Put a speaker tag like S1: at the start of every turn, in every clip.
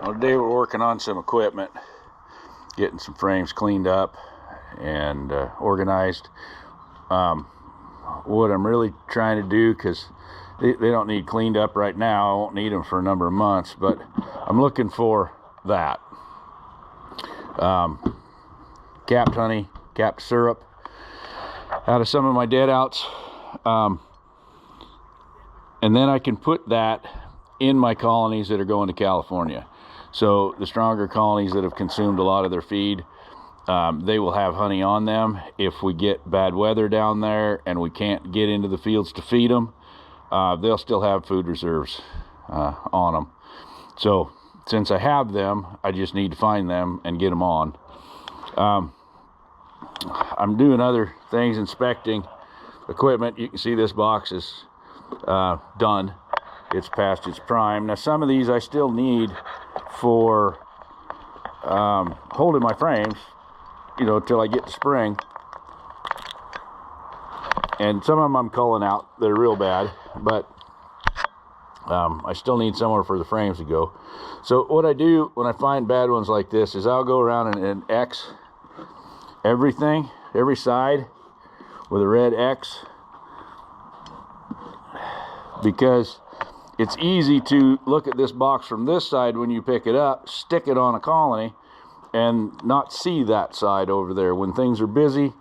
S1: Well, today we're working on some equipment, getting some frames cleaned up and organized. What I'm really trying to do, because they don't need cleaned up right now, I won't need them for a number of months, but I'm looking for that. Capped honey, capped syrup out of some of my dead outs. And then I can put that in my colonies that are going to California. So the stronger colonies that have consumed a lot of their feed, they will have honey on them. If we get bad weather down there and we can't get into the fields to feed them, they'll still have food reserves on them. So since I have them, I just need to find them and get them on. I'm doing other things, inspecting equipment. You can see this box is done. It's past its prime. Now some of these I still need for holding my frames, you know, till I get to spring. And some of them I'm culling out. They're real bad, but I still need somewhere for the frames to go. So what I do when I find bad ones like this is I'll go around and X everything, every side with a red X, because it's easy to look at this box from this side when you pick it up, stick it on a colony, and not see that side over there when things are busy,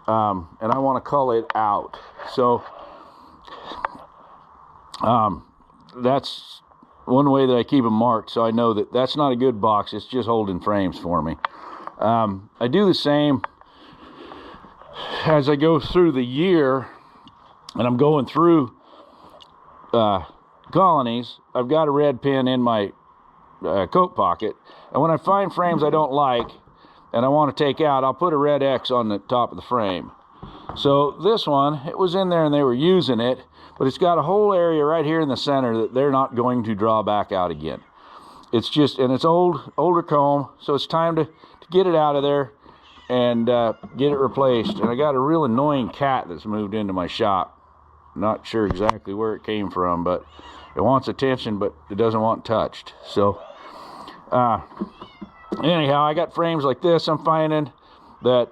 S1: and I want to cull it out. So that's one way that I keep them marked, so I know that that's not a good box. It's just holding frames for me. I do the same as I go through the year, and I'm going through colonies. I've got a red pin in my coat pocket, and when I find frames I don't like and I want to take out, I'll put a red X on the top of the frame. So this one, it was in there and they were using it, but it's got a whole area right here in the center that they're not going to draw back out again. It's just, and it's older comb, so it's time to get it out of there and get it replaced. And I got a real annoying cat that's moved into my shop. Not sure exactly where it came from, but it wants attention, but it doesn't want touched. So anyhow, I got frames like this I'm finding that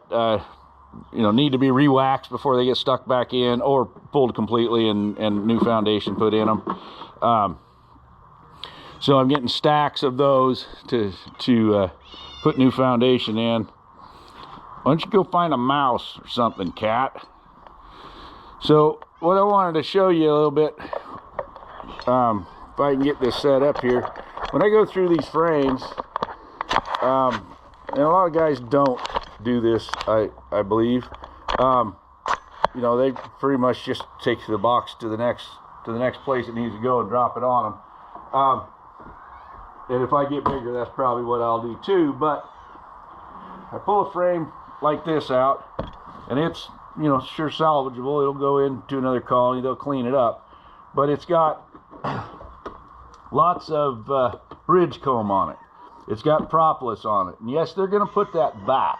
S1: you know, need to be re-waxed before they get stuck back in, or pulled completely and new foundation put in them. So I'm getting stacks of those to put new foundation in. Why don't you go find a mouse or something, cat? So what I wanted to show you a little bit, if I can get this set up here, when I go through these frames, and a lot of guys don't do this, I believe, you know, they pretty much just take the box to the next place it needs to go and drop it on them. And if I get bigger, that's probably what I'll do too. But I pull a frame like this out, and it's, you know, sure salvageable. It'll go into another colony, they'll clean it up, but it's got lots of bridge comb on it. It's got propolis on it, and yes, they're going to put that back,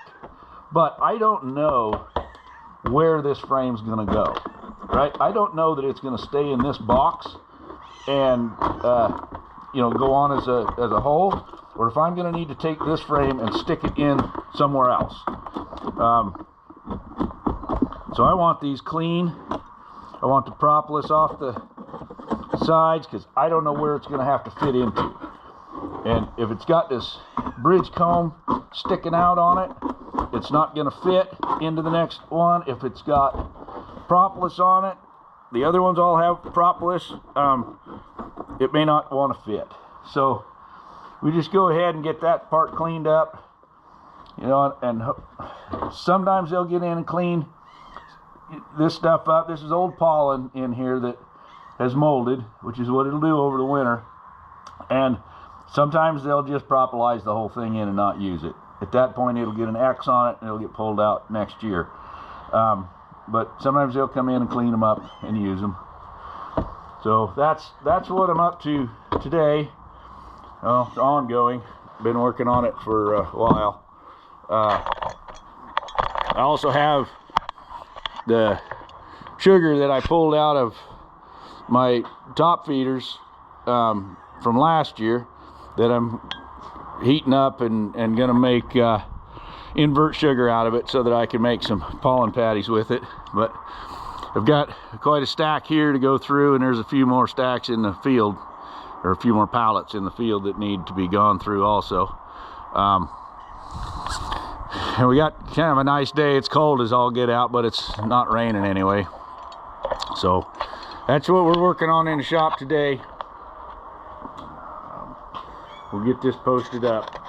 S1: but I don't know where this frame's going to go, right? I don't know that it's going to stay in this box and you know, go on as a whole, or if I'm going to need to take this frame and stick it in somewhere else. So I want these clean. I want the propolis off the sides, because I don't know where it's going to have to fit into. And if it's got this bridge comb sticking out on it, it's not going to fit into the next one. If it's got propolis on it, the other ones all have propolis, it may not want to fit. So we just go ahead and get that part cleaned up, you know, and sometimes they'll get in and clean this stuff up. This is old pollen in here that has molded, which is what it'll do over the winter. And sometimes they'll just propolize the whole thing in and not use it. At that point, it'll get an X on it and it'll get pulled out next year. But sometimes they'll come in and clean them up and use them. So that's what I'm up to today. Well, it's ongoing. Been working on it for a while. I also have the sugar that I pulled out of my top feeders from last year. that I'm heating up and gonna make invert sugar out of it so that I can make some pollen patties with it. But I've got quite a stack here to go through, and there's a few more stacks in the field, or a few more pallets in the field that need to be gone through also. And we got kind of a nice day. It's cold as all get out, but it's not raining anyway. So that's what we're working on in the shop today. We'll get this posted up.